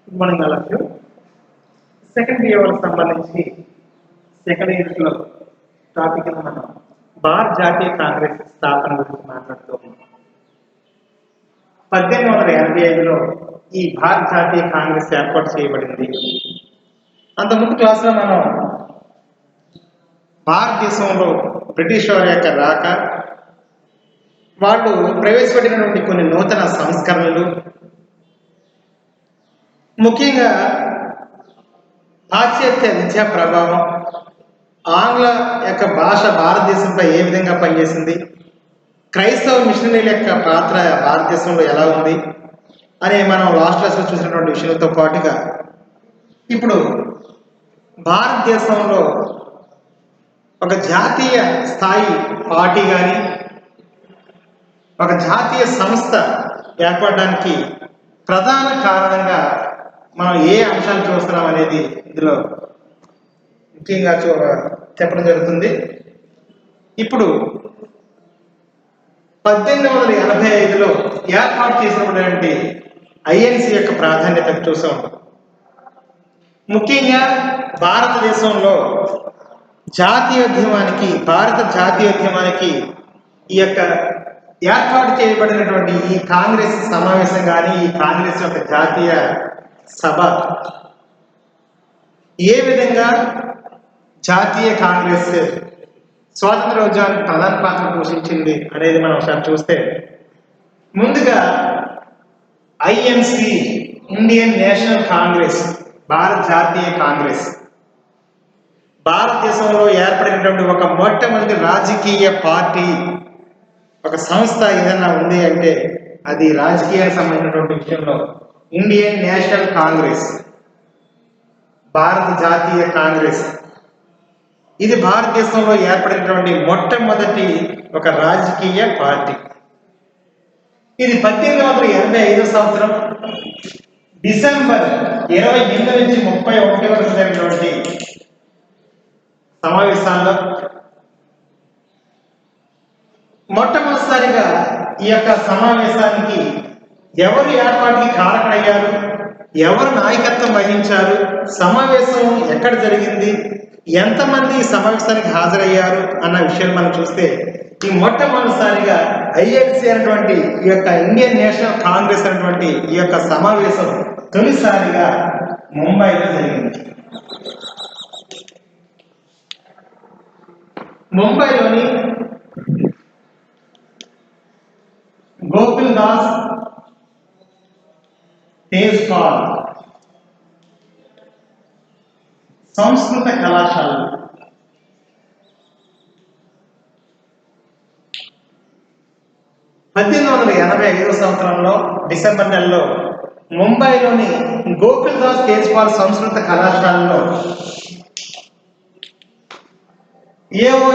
Good morning all of you. Second year సంబంధించి second ఇయర్లో topic మనం భారత జాతీయ కాంగ్రెస్ స్థాపన గురించి మాట్లాడుతూ ఉన్నాం. 1885లో ఈ భారత జాతీయ కాంగ్రెస్ ఏర్పాటు చేయబడింది. అంతకుముందు క్లాసులో మనం భారతదేశంలో బ్రిటిష్ వారి యొక్క రాక, వాళ్ళు ప్రవేశపెట్టినటువంటి కొన్ని నూతన సంస్కరణలు, ముఖ్యంగా పాశ్చాత్య విద్యా ప్రభావం, ఆంగ్ల యొక్క భాష భారతదేశంపై ఏ విధంగా పనిచేసింది, క్రైస్తవ మిషనరీల యొక్క పాత్ర భారతదేశంలో ఎలా ఉంది అని మనం లాస్ట్ క్లాస్లో చూసినటువంటి విషయంతో పాటుగా ఇప్పుడు భారతదేశంలో ఒక జాతీయ స్థాయి పార్టీ కానీ ఒక జాతీయ సంస్థ ఏర్పడడానికి ప్రధాన కారణంగా మనం ఏ అంశాలు చూస్తున్నాం అనేది ఇందులో ముఖ్యంగా చెప్పడం జరుగుతుంది. ఇప్పుడు 1885లో ఏర్పాటు చేసినటువంటి ఐఎన్సి యొక్క ప్రాధాన్యత చూసాం. ముఖ్యంగా భారతదేశంలో భారత జాతీయోద్యమానికి ఈ యొక్క ఏర్పాటు చేయబడినటువంటి ఈ కాంగ్రెస్ సమావేశం కానీ, ఈ కాంగ్రెస్ యొక్క జాతీయ సభ ఏ విధంగా జాతీయ కాంగ్రెస్ స్వాతంత్రోద్యమానికి ప్రధాన పాత్ర పోషించింది అనేది మనం ఒకసారి చూస్తే, ముందుగా ఐఎన్సి, ఇండియన్ నేషనల్ కాంగ్రెస్, భారత జాతీయ కాంగ్రెస్ భారతదేశంలో ఏర్పడినటువంటి ఒక మొట్టమొదటి రాజకీయ పార్టీ, ఒక సంస్థ ఏదైనా ఉంది అంటే అది రాజకీయానికి సంబంధించినటువంటి విషయంలో ఇండియన్ నేషనల్ కాంగ్రెస్, భారత జాతీయ కాంగ్రెస్. ఇది భారతదేశంలో ఏర్పడినటువంటి మొట్టమొదటి ఒక రాజకీయ పార్టీ. ఇది 1885 సంవత్సరం డిసెంబర్ 28 నుంచి 31 వరకు జరిగినటువంటి సమావేశాల్లో మొట్టమొదటిసారిగా ఈ యొక్క సమావేశానికి ఎవరు ఏర్పాటుకి కారకులయ్యారు, ఎవరు నాయకత్వం వహించారు, సమావేశం ఎక్కడ జరిగింది, ఎంతమంది ఈ సమావేశానికి హాజరయ్యారు అన్న విషయాలు మనం చూస్తే, ఈ మొట్టమొదటిసారిగా ఐఎన్సి అనేటువంటి ఈ యొక్క ఇండియన్ నేషనల్ కాంగ్రెస్ అనేటువంటి ఈ యొక్క సమావేశం తొలిసారిగా ముంబైలో జరిగింది. ముంబైలోని గోకుల్ దాస్ తేజ్పాల్ సంస్కృత కళాశాల 1885 సంవత్సరంలో డిసెంబర్ నెలలో ముంబైలోని గోకుల్ దాస్ తేజ్పాల్ సంస్కృత కళాశాలలో ఏవో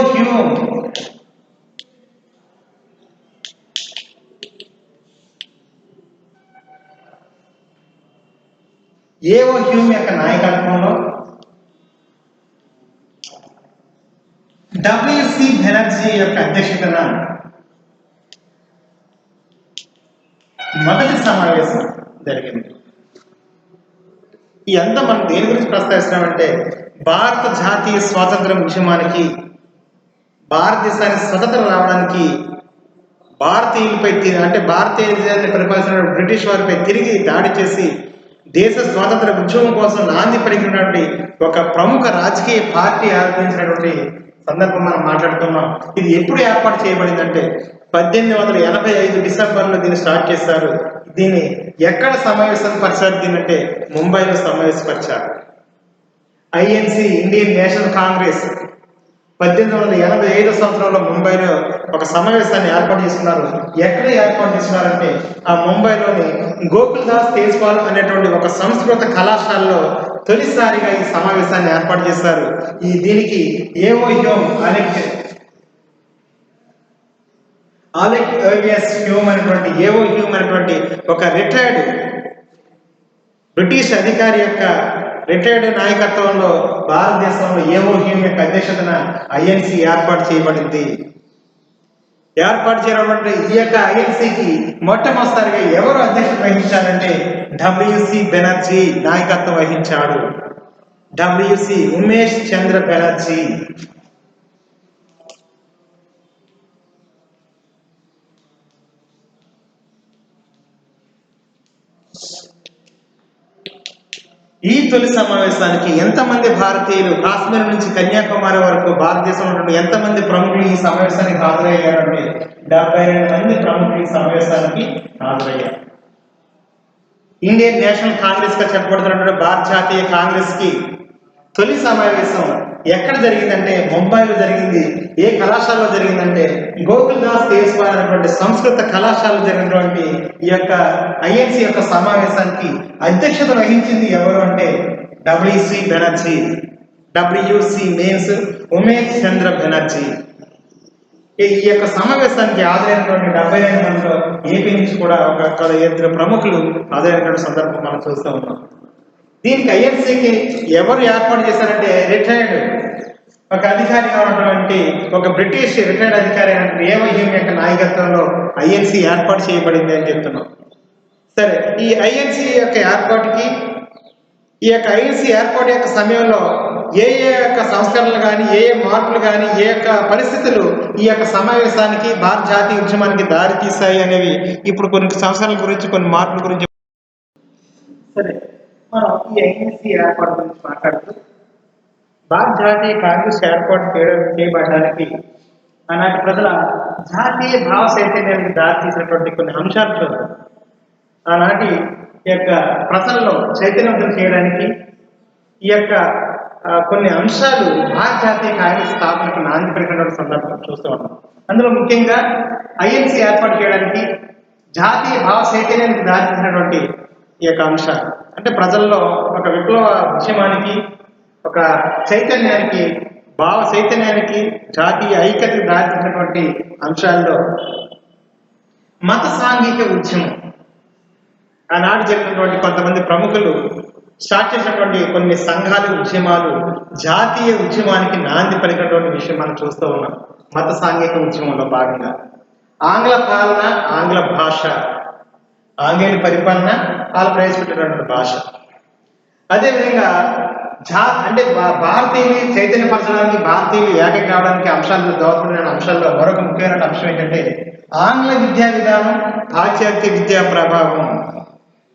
హ్యూమ్ యొక్క నాయకత్వంలో డబ్ల్యూసి బెనర్జీ యొక్క అధ్యక్షతన మొదటి సమావేశం జరిగింది. ఈ అంతా మనం దేని గురించి ప్రస్తావిస్తున్నామంటే, భారత జాతీయ స్వాతంత్ర ఉద్యమానికి, భారతదేశానికి స్వతంత్రం రావడానికి భారతీయులపై అంటే భారతీయ పరిపాలించిన బ్రిటిష్ వారిపై తిరిగి దాడి చేసి దేశ స్వాతంత్ర ఉద్యమం కోసం నాంది పలికినటువంటి ఒక ప్రముఖ రాజకీయ పార్టీ ఆరంభించినటువంటి సందర్భం మనం మాట్లాడుతున్నాం. ఇది ఎప్పుడు ఏర్పాటు చేయబడిందంటే 1885 డిసెంబర్లో దీన్ని స్టార్ట్ చేశారు. దీన్ని ఎక్కడ సమావేశపరిచారు దీనంటే ముంబైలో సమావేశపరిచారు. ఐఎన్సి, ఇండియన్ నేషనల్ కాంగ్రెస్ 1885 సంవత్సరంలో ముంబైలో ఒక సమావేశాన్ని ఏర్పాటు చేస్తున్నారు. ఎక్కడ ఏర్పాటు చేస్తున్నారంటే ఆ ముంబైలోని గోకుల్ దాస్ తేజ్పాల్ అనేటువంటి ఒక సంస్కృత కళాశాలలో తొలిసారిగా ఈ సమావేశాన్ని ఏర్పాటు చేశారు. దీనికి ఏవో హ్యూమ్ అలెక్ హ్యూమ్ అనేటువంటి ఒక రిటైర్డ్ బ్రిటిష్ అధికారి యొక్క రిటైర్డ్ నాయకత్వంలో భారతదేశంలో ఏవో హ్యూమ్ యొక్క అధ్యక్షతన ఐఎన్సి ఏర్పాటు చేయబడింది. ఏర్పాటు చేయడం ఈ యొక్క ఐఎన్సీకి మొట్టమొదటిసారిగా ఎవరు అధ్యక్షత వహించారంటే డబ్ల్యూసి బెనర్జీ నాయకత్వం వహించాడు. డబ్ల్యూసి ఉమేష్ చంద్ర బెనర్జీ. ఈ తొలి సమావేశానికి ఎంతమంది భారతీయులు, కాశ్మీర్ నుంచి కన్యాకుమారి వరకు భారతదేశంలో నుండి ఎంతమంది ప్రముఖులు ఈ సమావేశానికి హాజరయ్యారంటే 72 మంది ప్రముఖులు ఈ సమావేశానికి హాజరయ్యారు. ఇండియన్ నేషనల్ కాంగ్రెస్ గా చెప్పబడుతున్నటువంటి భారత జాతీయ కాంగ్రెస్ కి తొలి సమావేశం ఎక్కడ జరిగిందంటే ముంబైలో జరిగింది. ఏ కళాశాలలో జరిగిందంటే గోకుల్ దాస్ దేశ్పాల్ అనేటువంటి సంస్కృత కళాశాలలో జరిగినటువంటి ఈ యొక్క ఐఎన్సీ యొక్క సమావేశానికి అధ్యక్షత వహించింది ఎవరు అంటే WC Banerjee. WC means Umesh Chandra Banerjee. ఈ యొక్క సమావేశానికి హాజరైనటువంటి 72 మందిలో ఏపీ నుంచి కూడా ఒక 2 ప్రముఖులు హాజరైనటువంటి సందర్భం మనం చూస్తూ ఉన్నాం. దీనికి ఐఎన్సీకి ఎవరు ఏర్పాటు చేశారంటే రిటైర్డ్ ఒక అధికారిగా ఉన్నటువంటి ఒక బ్రిటిష్ రిటైర్డ్ అధికారి అయినటువంటి ఏవైఎం యొక్క నాయకత్వంలో ఐఎన్సీ ఏర్పాటు చేయబడింది అని చెప్తున్నాం. సరే, ఈ ఐఎన్సీ యొక్క ఏర్పాటుకి, ఈ యొక్క ఐఎన్సీ ఏర్పాటు యొక్క సమయంలో ఏ యొక్క సంస్కరణలు కానీ, ఏ మార్పులు కానీ, ఏ యొక్క పరిస్థితులు ఈ యొక్క సమావేశానికి, భారత జాతీయ ఉద్యమానికి దారి తీశాయి అనేవి ఇప్పుడు కొన్ని సంస్కరణల గురించి, కొన్ని మార్పుల గురించి. సరే, మనం ఈ ఐఎన్సీ ఏర్పాటు గురించి మాట్లాడుతూ భారత జాతీయ కాంగ్రెస్ ఏర్పాటు చేయబడడానికి ఆనాటి ప్రజల జాతీయ భావ చైతన్యానికి దారి తీసినటువంటి కొన్ని అంశాలు చూద్దాం. ఆనాటి ఈ యొక్క ప్రజల్లో చైతన్యవంతం చేయడానికి ఈ యొక్క కొన్ని అంశాలు భారత జాతీయ కాంగ్రెస్ స్థాపనకు నాంది పలికినటువంటి సందర్భం చూస్తూ ఉన్నాం. అందులో ముఖ్యంగా ఐఎన్సీ ఏర్పాటు చేయడానికి జాతీయ భావ చైతన్యానికి దారి తీసినటువంటి ఈ యొక్క అంశాలు అంటే ప్రజల్లో ఒక విప్లవ ఉద్యమానికి, ఒక చైతన్యానికి, భావ చైతన్యానికి, జాతీయ ఐక్యతకు దారితీసినటువంటి అంశాల్లో మత సాంఘిక ఉద్యమం. ఆనాడు జరిగినటువంటి కొంతమంది ప్రముఖులు స్టార్ట్ చేసినటువంటి కొన్ని సంఘాలు, ఉద్యమాలు జాతీయ ఉద్యమానికి నాంది పలికినటువంటి విషయం మనం చూస్తూ ఉన్నాం. మత సాంఘిక ఉద్యమంలో భాగంగా ఆంగ్ల పాలన, ఆంగ్ల భాష, ఆంగ్లేయుల పరిపాలన, వాళ్ళు ప్రవేశపెట్టినటువంటి భాష. అదేవిధంగా అంటే భారతీయులు చైతన్యపరచడానికి, భారతీయులు ఏకం కావడానికి అంశాలు, దోహదపడిన అంశాల్లో మరొక ముఖ్యమైన అంశం ఏంటంటే ఆంగ్ల విద్యా విధానం, పాశ్చాత్య విద్యా ప్రభావం.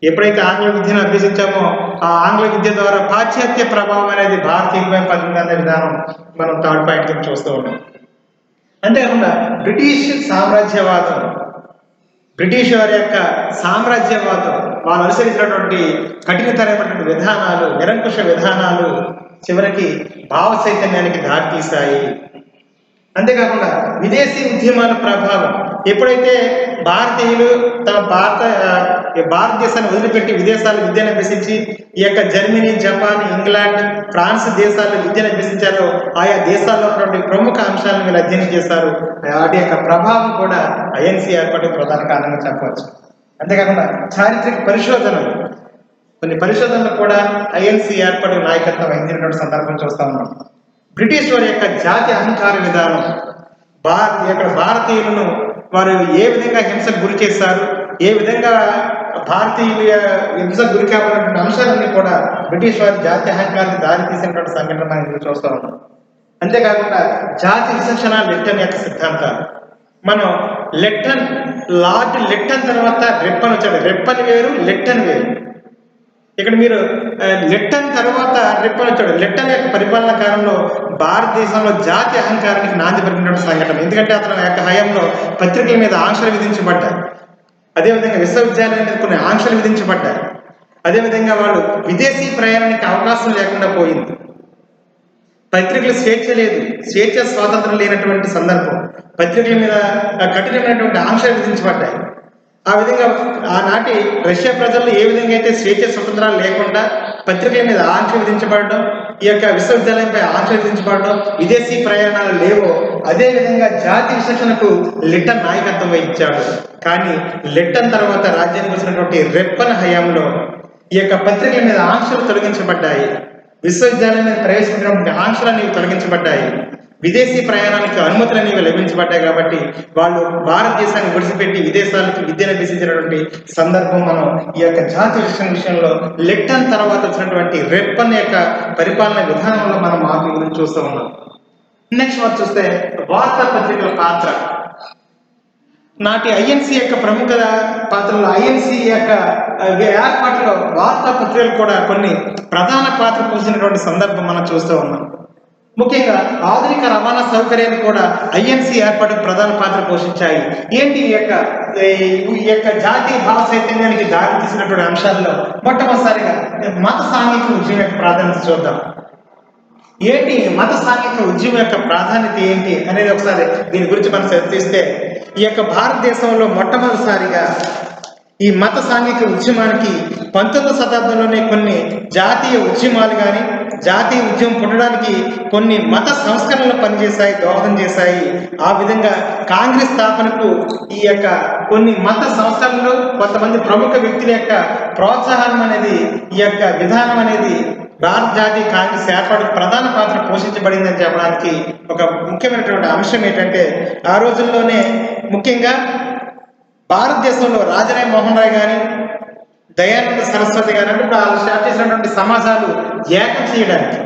ఎప్పుడైతే ఆంగ్ల విద్యను అభ్యసించామో ఆ ఆంగ్ల విద్య ద్వారా పాశ్చాత్య ప్రభావం అనేది భారతీయులపై పడిందనే విధానం మనం థర్డ్ పాయింట్ కింద చూస్తూ ఉన్నాం. అంతేకాకుండా బ్రిటిష్ సామ్రాజ్యవాదం, బ్రిటిష్ వారి యొక్క సామ్రాజ్యవాదం, వాళ్ళు అనుసరించినటువంటి కఠినతరమైనటువంటి విధానాలు, నిరంకుశ విధానాలు చివరికి భావ చైతన్యానికి దారితీశాయి. అంతేకాకుండా విదేశీ ఉద్యమాల ప్రభావం. ఎప్పుడైతే భారతీయులు తమ భారతదేశాన్ని వదిలిపెట్టి విదేశాలు విద్యను అభ్యసించి ఈ యొక్క జర్మనీ, జపాన్, ఇంగ్లాండ్, ఫ్రాన్స్ దేశాల్లో విద్యను అభ్యసించారో ఆయా దేశాల్లో ఉన్నటువంటి ప్రముఖ అంశాలను వీళ్ళు అధ్యయనం చేశారు. వాటి యొక్క ప్రభావం కూడా ఐఎన్సీ ఏర్పాటు ప్రధాన కారణంగా చెప్పవచ్చు. అంతేకాకుండా చారిత్రక పరిశోధనలు, కొన్ని పరిశోధనలు కూడా ఐఎన్సీ ఏర్పాటు నాయకత్వం వహించినటువంటి సందర్భం చూస్తా ఉన్నాం. బ్రిటిష్ వారి యొక్క జాతి అహంకార విధానం, భారతీయులను వారు ఏ విధంగా హింసకు గురి చేశారు, ఏ విధంగా భారతీయుల హింసకు గురి కాబడినటువంటి అంశాలన్నీ కూడా బ్రిటిష్ వారి జాతి అహంకారానికి దారి తీసినటువంటి సంఘటన మనం చూస్తూ ఉన్నాం. అంతేకాకుండా జాతి విచక్షణ, లిట్టన్ యొక్క సిద్ధాంతాలు. మనం లార్డ్ లిట్టన్ తర్వాత రిప్పన్ వచ్చాడు. రిప్పన్ వేరు, లిట్టన్ వేరు. ఇక్కడ మీరు లిట్టన్ తర్వాత రిప్పన్ వచ్చాడు. లిట్టన్ యొక్క పరిపాలనా కాలంలో భారతదేశంలో జాతి అహంకారానికి నాంది పలికినటువంటి సంఘటన. ఎందుకంటే అతని యొక్క హయాంలో పత్రికల మీద ఆంక్షలు విధించబడ్డాయి. అదేవిధంగా విశ్వవిద్యాలయాల మీద కొన్ని ఆంక్షలు విధించబడ్డాయి. అదేవిధంగా వాళ్ళు విదేశీ ప్రయాణానికి అవకాశం లేకుండా పోయింది. పత్రికలు స్వేచ్ఛ లేదు, స్వేచ్ఛ స్వాతంత్రం లేనటువంటి సందర్భం. పత్రికల మీద కఠినమైనటువంటి ఆంక్షలు విధించబడ్డాయి. ఆ విధంగా ఆనాటి రష్యా ప్రజల్లో ఏ విధంగా అయితే స్వేచ్ఛ స్వతంత్రాలు లేకుండా పత్రికల మీద ఆంక్షలు విధించబడడం, ఈ యొక్క విశ్వవిద్యాలయంపై ఆంక్షలు విధించబడడం, విదేశీ ప్రయాణాలు లేవో అదేవిధంగా జాతి విచక్షణకు లిట్టన్ నాయకత్వం వహించాడు. కానీ లిట్టన్ తర్వాత రాజ్యానికి వచ్చినటువంటి రిప్పన్ హయాంలో ఈ యొక్క పత్రికల మీద ఆంక్షలు తొలగించబడ్డాయి. విశ్వవిద్యాలయం మీద ప్రవేశించినటువంటి ఆంక్షలన్నీ తొలగించబడ్డాయి. విదేశీ ప్రయాణానికి అనుమతులు అనేవి లభించబడ్డాయి కాబట్టి వాళ్ళు భారతదేశాన్ని విడిచిపెట్టి విదేశాలకు విద్యను అభ్యసించినటువంటి సందర్భం మనం ఈ యొక్క జాతి విషయంలో లెట్టన్ తర్వాత వచ్చినటువంటి రెప్పన్ యొక్క పరిపాలన విధానంలో మనం మార్పు గురించి చూస్తూ ఉన్నాం. నెక్స్ట్ మనం చూస్తే వార్తాపత్రికల పాత్ర. నాటి ఐఎన్సీ యొక్క ప్రముఖ పాత్రలో ఐఎన్సీ యొక్క ఏర్పాటులో వార్తాపత్రికలు కూడా కొన్ని ప్రధాన పాత్ర పోసినటువంటి సందర్భం మనం చూస్తూ ఉన్నాం. ముఖ్యంగా ఆధునిక రవాణా సౌకర్యాన్ని కూడా ఐఎన్సీ ఏర్పాటుకు ప్రధాన పాత్ర పోషించాయి. ఏంటి ఈ యొక్క జాతీయ భావ చైతన్యానికి దారి తీసినటువంటి అంశాల్లో మొట్టమొదటిసారిగా మత సాంఘిక ఉద్యమం యొక్క ప్రాధాన్యత చూద్దాం. ఏంటి మత సాంఘిక ఉద్యమం యొక్క ప్రాధాన్యత ఏంటి అనేది ఒకసారి దీని గురించి మనం చర్చిస్తే, ఈ యొక్క భారతదేశంలో మొట్టమొదటిసారిగా ఈ మత సాంఘిక ఉద్యమానికి 19వ శతాబ్దంలోనే కొన్ని జాతీయ ఉద్యమాలు కానీ జాతీయ ఉద్యమం పుట్టడానికి కొన్ని మత సంస్కరణలు పనిచేశాయి, దోహదం చేశాయి. ఆ విధంగా కాంగ్రెస్ స్థాపనకు ఈ యొక్క కొన్ని మత సంస్థలు కొంతమంది ప్రముఖ వ్యక్తుల యొక్క ప్రోత్సాహం అనేది, ఈ యొక్క విధానం అనేది భారత జాతీయ కాంగ్రెస్ ఏర్పాటుకు ప్రధాన పాత్ర పోషించబడిందని చెప్పడానికి ఒక ముఖ్యమైనటువంటి అంశం ఏంటంటే, ఆ రోజుల్లోనే ముఖ్యంగా భారతదేశంలో రాజారాం మోహన్ రాయ్ కానీ దయానంద సరస్వతి గారు అంటే వాళ్ళు స్టార్ట్ చేసినటువంటి సమాజాలు ఏకం చేయడానికి,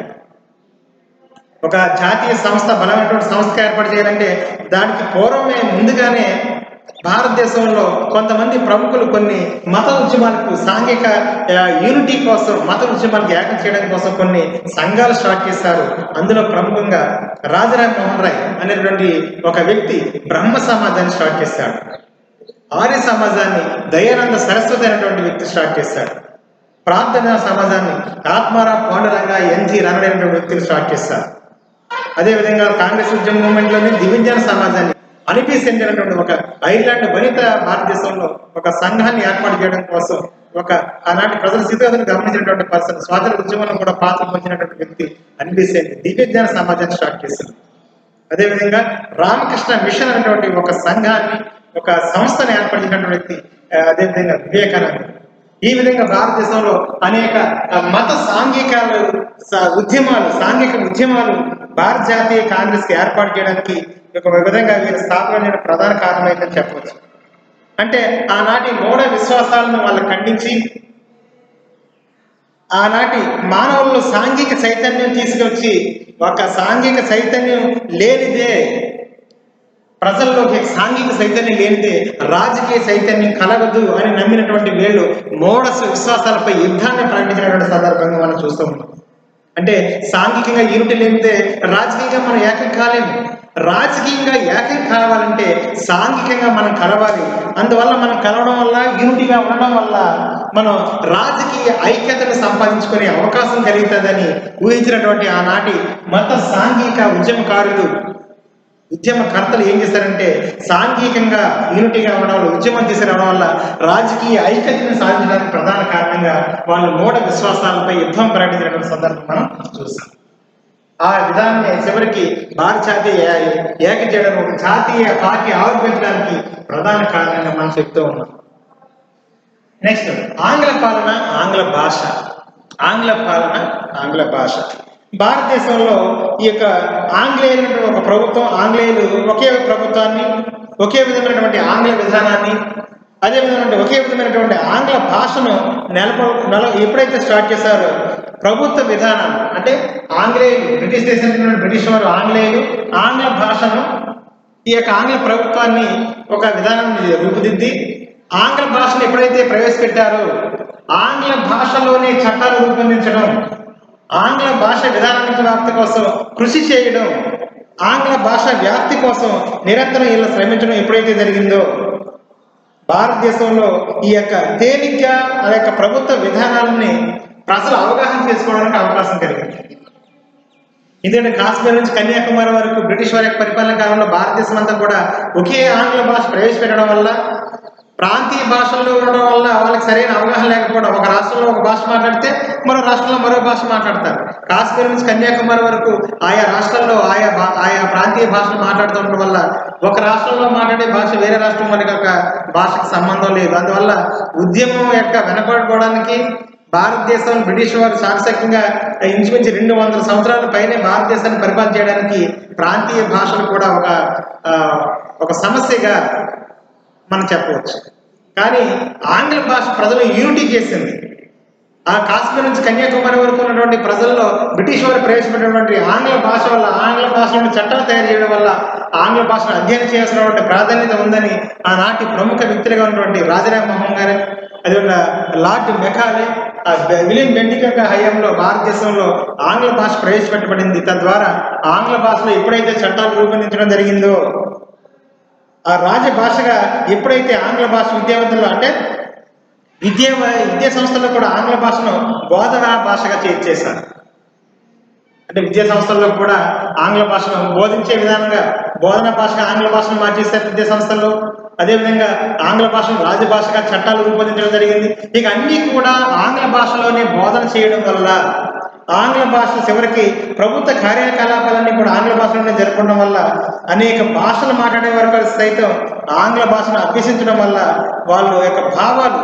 ఒక జాతీయ సంస్థ బలమైనటువంటి సంస్థ ఏర్పాటు చేయాలంటే దానికి పూర్వమే ముందుగానే భారతదేశంలో కొంతమంది ప్రముఖులు కొన్ని మత ఉద్యమాలకు సాంఘిక యూనిటీ కోసం, మత ఉద్యమాలకు ఏకం చేయడం కోసం కొన్ని సంఘాలు స్టార్ట్ చేశారు. అందులో ప్రముఖంగా రాజారాం మోహన్ రాయ్ అనేటువంటి ఒక వ్యక్తి బ్రహ్మ సమాజాన్ని స్టార్ట్ చేశాడు. ఆర్య సమాజాన్ని దయానంద సరస్వతి అనేటువంటి వ్యక్తి స్టార్ట్ చేశాడు. ప్రార్థనా సమాజాన్ని ఆత్మారాం పాండురంగ ఎన్జి రంగ అనేటువంటి వ్యక్తులు స్టార్ట్ చేశారు. అదేవిధంగా కాంగ్రెస్ ఉద్యమ మూవ్మెంట్లోని దివ్యంజన సమాజాన్ని అనిపి సెంట్ అనేటువంటి ఒక ఐర్లాండ్ వనిత భారతదేశంలో ఒక సంఘాన్ని ఏర్పాటు చేయడం కోసం ఒక ఆనాటి ప్రజల స్థితిగతులను గమనించినటువంటి పర్సన్, స్వాతంత్ర ఉద్యమంలో కూడా పాత్ర పొందినటువంటి వ్యక్తి అనిపి సెంట్ దివ్యజ్ఞాన సమాజాన్ని స్టార్ట్ చేశారు. అదేవిధంగా రామకృష్ణ మిషన్ అనేటువంటి ఒక సంఘాన్ని, ఒక సంస్థను ఏర్పడినటువంటి వ్యక్తి అదేవిధంగా వివేకానంద. ఈ విధంగా భారతదేశంలో అనేక మత సాంఘిక ఉద్యమాలు భారత జాతీయ కాంగ్రెస్ కి ఏర్పాటు చేయడానికి ఒక విధంగా వీరి స్థాపన ప్రధాన కారణమైందని చెప్పవచ్చు. అంటే ఆనాటి మూఢ విశ్వాసాలను వాళ్ళు ఖండించి ఆనాటి మానవుల్లో సాంఘిక చైతన్యం తీసుకొచ్చి, ఒక సాంఘిక చైతన్యం లేనిదే ప్రజల్లోకి సాంఘిక చైతన్యం లేనిదే రాజకీయ చైతన్యం కలగదు అని నమ్మినటువంటి వీళ్ళు మూఢ విశ్వాసాలపై యుద్ధాన్ని ప్రకటించినటువంటి సందర్భంగా మనం చూస్తూ ఉన్నాం. అంటే సాంఘికంగా యూనిటీ లేనిదే రాజకీయంగా మనం ఏకం కాలేము. రాజకీయంగా ఏకం కావాలంటే సాంఘికంగా మనం కలవాలి. అందువల్ల మనం కలవడం వల్ల, యూనిటీగా ఉండడం వల్ల మనం రాజకీయ ఐక్యతను సంపాదించుకునే అవకాశం కలుగుతుందని ఊహించినటువంటి ఆనాటి మత సాంఘిక ఉద్యమకారులు, ఉద్యమకర్తలు ఏం చేశారంటే సాంఘికంగా యూనిటీగా ఉండడం వల్ల, ఉద్యమం తీసుకురావడం వల్ల రాజకీయ ఐక్యతను సాధించడానికి ప్రధాన కారణంగా వాళ్ళు మూఢ విశ్వాసాలపై యుద్ధం ప్రకటించినటువంటి సందర్భం మనం చూస్తాం. ఆ విధానాన్ని చివరికి భారత జాతీయ ఏక చేయడం, ఒక జాతీయ పార్టీ ఆవిర్భించడానికి ప్రధాన కారణంగా మనం చెప్తూ ఉన్నాం. నెక్స్ట్ ఆంగ్ల పాలన, ఆంగ్ల భాష. ఆంగ్ల పాలన, ఆంగ్ల భాష. భారతదేశంలో ఈ యొక్క ఆంగ్లేయులు ఒక ప్రభుత్వం, ఆంగ్లేయులు ఒకే ప్రభుత్వాన్ని, ఒకే విధమైనటువంటి ఆంగ్ల విధానాన్ని, అదే విధమైన ఒకే విధమైనటువంటి ఆంగ్ల భాషను ఎప్పుడైతే స్టార్ట్ చేశారో ప్రభుత్వ విధానం అంటే ఆంగ్లేయులు, బ్రిటిష్ దేశంలో బ్రిటిష్ వారు ఆంగ్లేయులు ఆంగ్ల భాషను, ఈ యొక్క ఆంగ్ల ప్రభుత్వాన్ని ఒక విధానాన్ని రూపుదిద్ది ఆంగ్ల భాషను ఎప్పుడైతే ప్రవేశపెట్టారో ఆంగ్ల భాషలోనే చట్టాలు రూపొందించడం, ఆంగ్ల భాష విధానానికి వ్యాప్తి కోసం కృషి చేయడం, ఆంగ్ల భాష వ్యాప్తి కోసం నిరంతరం ఇలా శ్రమించడం ఎప్పుడైతే జరిగిందో భారతదేశంలో ఈ యొక్క తేలిగ్గా ఆ యొక్క ప్రభుత్వ విధానాలని ప్రజలు అవగాహన చేసుకోవడానికి అవకాశం కలిగింది. ఎందుకంటే కాశ్మీర్ నుంచి కన్యాకుమారి వరకు బ్రిటిష్ వారి యొక్క పరిపాలన కాలంలో భారతదేశం అంతా కూడా ఒకే ఆంగ్ల భాష ప్రవేశపెట్టడం వల్ల, ప్రాంతీయ భాషల్లో ఉండడం వల్ల వాళ్ళకి సరైన అవగాహన లేకపోవడం, ఒక రాష్ట్రంలో ఒక భాష మాట్లాడితే మరో రాష్ట్రంలో మరో భాష మాట్లాడతారు. కాశ్మీర్ నుంచి కన్యాకుమారి వరకు ఆయా రాష్ట్రాల్లో ఆయా ప్రాంతీయ భాషలు మాట్లాడుతుండడం వల్ల ఒక రాష్ట్రంలో మాట్లాడే భాష వేరే రాష్ట్రం వారి యొక్క భాషకు సంబంధం లేదు. అందువల్ల ఉద్యమం యొక్క వెనకబడిపోవడానికి భారతదేశం బ్రిటిష్ వారు చాకచక్యంగా ఇంచుమించు 200 సంవత్సరాల పైనే భారతదేశాన్ని పరిపాలన చేయడానికి ప్రాంతీయ భాషలు కూడా ఒక సమస్యగా మనం చెప్పవచ్చు. కానీ ఆంగ్ల భాష ప్రజలు యూనిటీ చేసింది. ఆ కాశ్మీర్ నుంచి కన్యాకుమారి వరకు ఉన్నటువంటి ప్రజల్లో బ్రిటిష్ వారు ప్రవేశపెట్టినటువంటి ఆంగ్ల భాష వల్ల, ఆంగ్ల భాషలోని చట్టాలు తయారు చేయడం వల్ల ఆంగ్ల భాషను అధ్యయనం చేయాల్సినటువంటి ప్రాధాన్యత ఉందని ఆనాటి ప్రముఖ వ్యక్తులుగా ఉన్నటువంటి రాజారాం మోహన్ గారు, అది ఉన్న లార్డ్ మెకాలే, విలియం బెంటిక్ హయాంలో భారతదేశంలో ఆంగ్ల భాష ప్రవేశపెట్టబడింది. తద్వారా ఆంగ్ల భాషలో ఎప్పుడైతే చట్టాలు రూపొందించడం జరిగిందో, ఆ రాజభాషగా ఎప్పుడైతే ఆంగ్ల భాష విద్యావంతులు అంటే విద్యా సంస్థల్లో కూడా ఆంగ్ల భాషను బోధనా భాషగా చేర్చేశారు. అంటే విద్యా సంస్థల్లో కూడా ఆంగ్ల భాషను బోధించే విధానంగా బోధనా భాషగా ఆంగ్ల భాషను మార్చేశారు విద్యా సంస్థల్లో. అదేవిధంగా ఆంగ్ల భాషను రాజభాషగా చట్టాలు రూపొందించడం జరిగింది. ఇక అన్నీ కూడా ఆంగ్ల భాషలోనే బోధన చేయడం వల్ల ఆంగ్ల భాష చివరికి ప్రభుత్వ కార్యకలాపాలన్నీ కూడా ఆంగ్ల భాషలోనే జరపడం వల్ల అనేక భాషలు మాట్లాడే వారు సైతం ఆంగ్ల భాషను అభ్యసించడం వల్ల వాళ్ళ యొక్క భావాలు,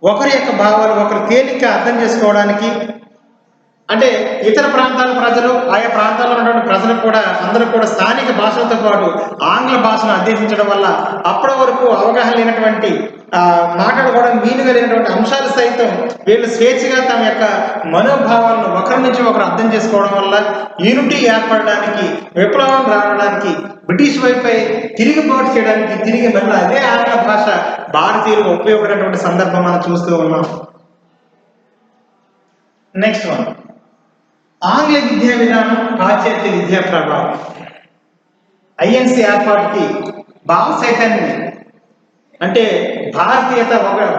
ఒకరి యొక్క భావాలు ఒకరు తేలిక అర్థం చేసుకోవడానికి, అంటే ఇతర ప్రాంతాల ప్రజలు, ఆయా ప్రాంతాల్లో ఉన్నటువంటి ప్రజలు కూడా అందరూ కూడా స్థానిక భాషలతో పాటు ఆంగ్ల భాషను అధ్యయించడం వల్ల అప్పటి వరకు అవగాహన లేనటువంటి మాట్లాడుకోవడం వీలుగా లేనటువంటి అంశాలు సైతం వీళ్ళు స్వేచ్ఛగా తమ యొక్క మనోభావాలను ఒకరి నుంచి ఒకరు అర్థం చేసుకోవడం వల్ల యూనిటీ ఏర్పడడానికి, విప్లవం రావడానికి, బ్రిటిష్ వైపై తిరిగిబాటు చేయడానికి తిరిగి మళ్ళీ అదే ఆంగ్ల భాష భారతీయులకు ఉపయోగపడినటువంటి సందర్భం మనం చూస్తూ ఉన్నాం. నెక్స్ట్ వన్, ఆంగ్ల విద్యా విధానం, పాశ్చాత్య విద్యా ప్రభావం. ఐఎన్సి ఏర్పాటుకి భావ చైతన్యం అంటే భారతీయత,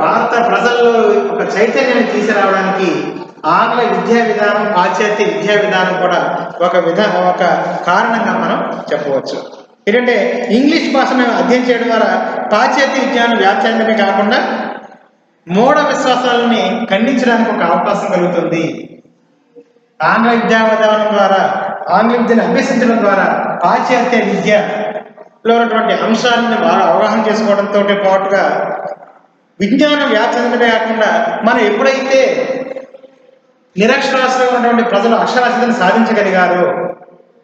భారత ప్రజల్లో ఒక చైతన్యాన్ని తీసుకురావడానికి ఆంగ్ల విద్యా విధానం, పాశ్చాత్య విద్యా విధానం కూడా ఒక కారణంగా మనం చెప్పవచ్చు. ఏంటంటే ఇంగ్లీష్ భాషను అధ్యయనం చేయడం ద్వారా పాశ్చాత్య విద్యను వ్యాఖ్యానమే కాకుండా మూఢ విశ్వాసాలని ఖండించడానికి ఒక అవకాశం కలుగుతుంది. ఆంగ్ల విద్యా విధానం ద్వారా, ఆంగ్ల విద్యను అభ్యసించడం ద్వారా పాశ్చాత్య విద్యలో ఉన్నటువంటి అంశాలను బాగా అవగాహన చేసుకోవడంతో పాటుగా విజ్ఞాన వ్యాఖ్యానమే కాకుండా మనం ఎప్పుడైతే నిరక్షరాస్యులుగా ఉన్నటువంటి ప్రజలు అక్షరాస్యతను సాధించగలిగారో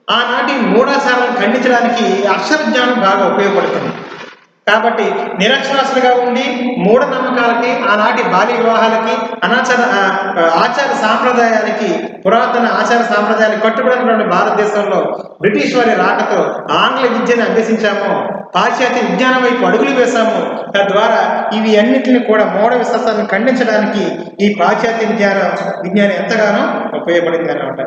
ఆనాటి మూఢాచారాలను ఖండించడానికి అక్షర జ్ఞానం బాగా ఉపయోగపడుతుంది. కాబట్టి నిరక్షరాస్యులుగా ఉండి మూఢనమ్మకాలకి, ఆనాటి బాల్య వివాహాలకి, ఆచార సాంప్రదాయాలకి, పురాతన ఆచార సాంప్రదాయాలకు కట్టుబడినటువంటి భారతదేశంలో బ్రిటిష్ వారి రాకతో ఆంగ్ల విద్యను అభ్యసించాము, పాశ్చాత్య విజ్ఞానం వైపు అడుగులు వేశాము. తద్వారా ఇవి అన్నింటినీ కూడా మూఢ విశ్వాసాలను ఖండించడానికి ఈ పాశ్చాత్య విజ్ఞానం ఎంతగానో ఉపయోగపడింది అన్నమాట.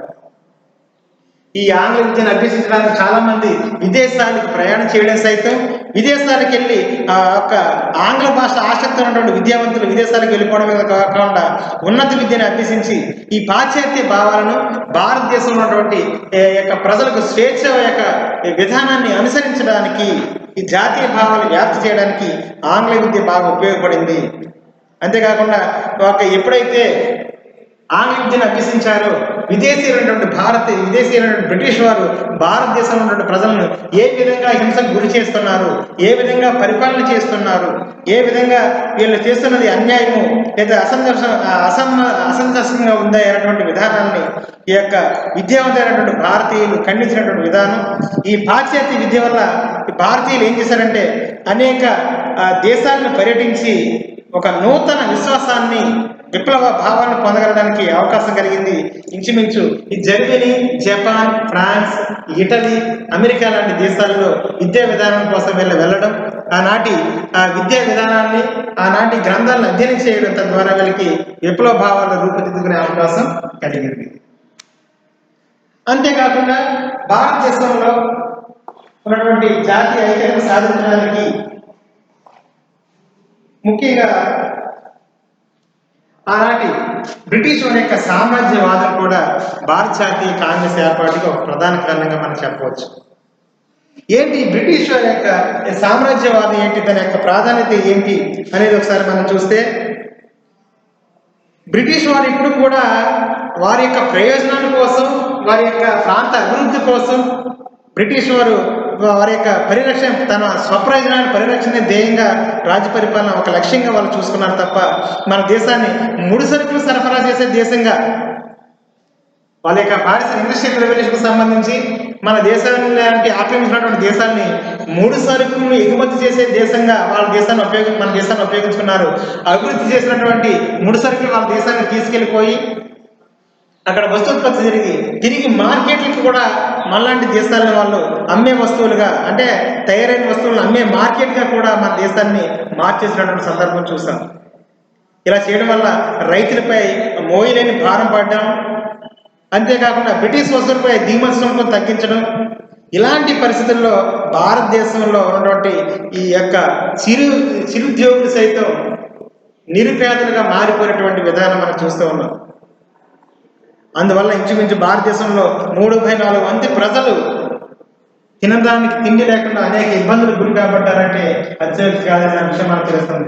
ఈ ఆంగ్ల విద్యను అభ్యసించడానికి చాలా మంది విదేశాలకు ప్రయాణం చేయడం సైతం, విదేశాలకు వెళ్ళి ఒక ఆంగ్ల భాష ఆసక్తి ఉన్నటువంటి విద్యావంతులు విదేశాలకు వెళ్ళిపోవడమే కాకుండా ఉన్నత విద్యను అభ్యసించి ఈ పాశ్చాత్య భావాలను భారతదేశంలో ఉన్నటువంటి యొక్క ప్రజలకు స్వేచ్ఛ యొక్క విధానాన్ని అనుసరించడానికి, ఈ జాతీయ భావాలు వ్యాప్తి చేయడానికి ఆంగ్ల విద్య బాగా ఉపయోగపడింది. అంతేకాకుండా ఎప్పుడైతే ఆంగ్ల విద్యను అభ్యసించారో విదేశీయులైనటువంటి బ్రిటిష్ వారు భారతదేశంలో ఉన్నటువంటి ప్రజలను ఏ విధంగా హింసకు గురి చేస్తున్నారు, ఏ విధంగా పరిపాలన చేస్తున్నారు, ఏ విధంగా వీళ్ళు చేస్తున్నది అన్యాయము లేదా అసంతోషంగా ఉందా అనేటువంటి విధానాన్ని ఈ యొక్క విద్యావంతమైనటువంటి భారతీయులు ఖండించినటువంటి విధానం. ఈ పాశ్చాత్య విద్య వల్ల భారతీయులు ఏం చేశారంటే అనేక దేశాలను పర్యటించి ఒక నూతన విశ్వాసాన్ని, విప్లవ భావాన్ని పొందగలడానికి అవకాశం కలిగింది. ఇంచుమించు ఈ Germany, Japan, France, Italy, America లాంటి దేశాల్లో విద్యా విధానం కోసం వెళ్ళడం, ఆనాటి విద్యా విధానాన్ని, ఆనాటి గ్రంథాలను అధ్యయనం చేయడం తద్వారా వీళ్ళకి విప్లవ భావాలను రూపుదిద్దుకునే అవకాశం కలిగింది. అంతేకాకుండా భారతదేశంలో ఉన్నటువంటి జాతీయ ఐక్యతను సాధించడానికి ముఖ్యంగా ఆనాటి బ్రిటిష్ వారి యొక్క సామ్రాజ్యవాదం కూడా భారత జాతీయ కాంగ్రెస్ ఏర్పాటుకి ఒక ప్రధాన కారణంగా మనం చెప్పవచ్చు. ఏంటి బ్రిటిష్ వారి యొక్క సామ్రాజ్యవాదం ఏంటి, దాని యొక్క ప్రాధాన్యత ఏంటి అనేది ఒకసారి మనం చూస్తే, బ్రిటిష్ వారు ఇప్పుడు కూడా వారి యొక్క ప్రయోజనాల కోసం, వారి యొక్క ప్రాంత అభివృద్ధి కోసం బ్రిటిష్ వారు వారి యొక్క పరిరక్షణ, తన స్వప్రయోజనాన్ని పరిరక్షణ ధ్యేయంగా రాజ్య పరిపాలన ఒక లక్ష్యంగా వాళ్ళు చూసుకున్నారు తప్ప మన దేశాన్ని ముడి సరుకులు సరఫరా చేసే దేశంగా, వాళ్ళ యొక్క పారిశ్రామిక ఇండస్ట్రియల్ రెవల్యూషన్కి సంబంధించి మన దేశాన్ని లాంటి ఆక్రమించినటువంటి దేశాన్ని ముడి సరుకులను ఎగుమతి చేసే దేశంగా వాళ్ళ దేశాన్ని మన దేశాన్ని ఉపయోగించుకున్నారు. అభివృద్ధి చేసినటువంటి ముడి సరుకులు వాళ్ళ దేశాన్ని తీసుకెళ్ళిపోయి అక్కడ వస్తోత్పత్తి జరిగి తిరిగి మార్కెట్లకు కూడా మనలాంటి దేశాలను వాళ్ళు అమ్మే వస్తువులుగా, అంటే తయారైన వస్తువులను అమ్మే మార్కెట్గా కూడా మన దేశాన్ని మార్చేసినటువంటి సందర్భం చూసాం. ఇలా చేయడం వల్ల రైతులపై మోయలేని భారం పడడం, అంతేకాకుండా బ్రిటిష్ వస్తువులపై దిగుమతి సుంకం తగ్గించడం, ఇలాంటి పరిస్థితుల్లో భారతదేశంలో ఉన్నటువంటి ఈ యొక్క చిరుద్యోగులు సైతం నిరుపేదలుగా మారిపోయినటువంటి విధానం మనం చూస్తూ ఉన్నాం. అందువల్ల ఇంచుమించు భారతదేశంలో 3/4 వంతు ప్రజలు తినడానికి తిండి లేకుండా అనేక ఇబ్బందులు గురి కాబట్టారంటే అత్యవసర కాదనే విషయం మనకు తెలుస్తుంది.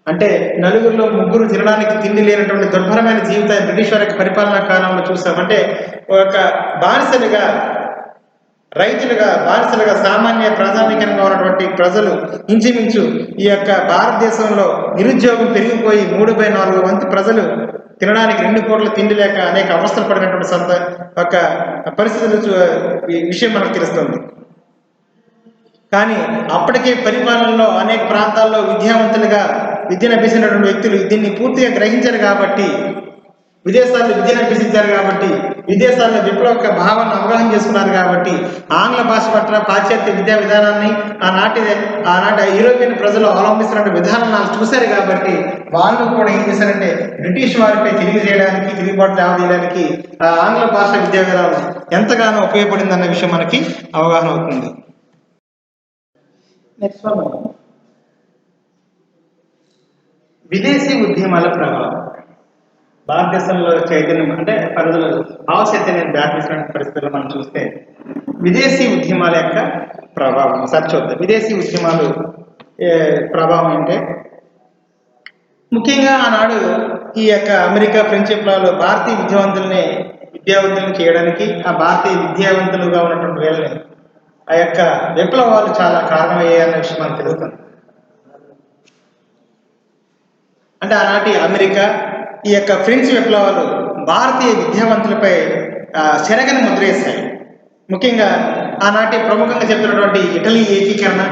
అంటే నలుగురిలో 3 తినడానికి తిండి లేనటువంటి దుర్భరమైన జీవితాన్ని బ్రిటిష్ వారి పరిపాలనా కాలంలో చూస్తాం. అంటే ఒక బానిసలుగా, రైతులుగా, బానిసలుగా, సామాన్య ప్రాథమికంగా ఉన్నటువంటి ప్రజలు ఇంచుమించు ఈ యొక్క భారతదేశంలో నిరుద్యోగం పెరిగిపోయి 3/4 వంతు ప్రజలు తినడానికి 2 పూటలు తిండి లేక అనేక అవస్థలు పడినటువంటి ఒక పరిస్థితులు ఈ విషయం మనకు తెలుస్తుంది. కానీ అప్పటికే పరిపాలనలో అనేక ప్రాంతాల్లో విద్యావంతులుగా విద్యను అభ్యసించినటువంటి వ్యక్తులు దీన్ని పూర్తిగా గ్రహించారు కాబట్టి, విదేశాల్లో విద్యను అభ్యసించారు కాబట్టి, విదేశాల్లో విప్లవ భావాన్ని అవగాహన చేసుకున్నారు కాబట్టి, ఆంగ్ల భాష పట్ల పాశ్చాత్య విద్యా విధానాన్ని ఆనాటి యూరోపియన్ ప్రజలు అవలంబిస్తున్న విధానాలు చూశారు కాబట్టి వాళ్ళు కూడా ఏం చేశారంటే బ్రిటిష్ వారిపై తిరుగుబాటు చేయడానికి ఆంగ్ల భాష విద్యా విధానం ఎంతగానో ఉపయోగపడింది అన్న విషయం మనకి అవగాహన అవుతుంది. నెక్స్ట్ వన్, విదేశీ ఉద్యమాల ప్రభావం. భారతదేశంలో చైతన్యం అంటే పరిధులు భావ చైతన్యాన్ని దాటించిన పరిస్థితుల్లో మనం చూస్తే విదేశీ ఉద్యమాల యొక్క ప్రభావం ఒకసారి చూద్దాం. విదేశీ ఉద్యమాలు ప్రభావం అంటే ముఖ్యంగా ఆనాడు ఈ యొక్క అమెరికా, ఫ్రెంచ్ విప్లవాలు భారతీయ విద్యావంతుల్ని చేయడానికి, ఆ భారతీయ విద్యావంతులుగా ఉన్నటువంటి వీళ్ళని ఆ యొక్క విప్లవాలు చాలా కారణమయ్యాయన్న విషయం మనకు తెలుస్తుంది. అంటే ఆనాటి అమెరికా, ఈ యొక్క ఫ్రెంచ్ విప్లవాలు భారతీయ విద్యావంతులపై చెరగని ముద్ర వేశాయి. ముఖ్యంగా ఆనాటి ప్రముఖంగా చెప్తున్నటువంటి ఇటలీ ఏకీకరణ,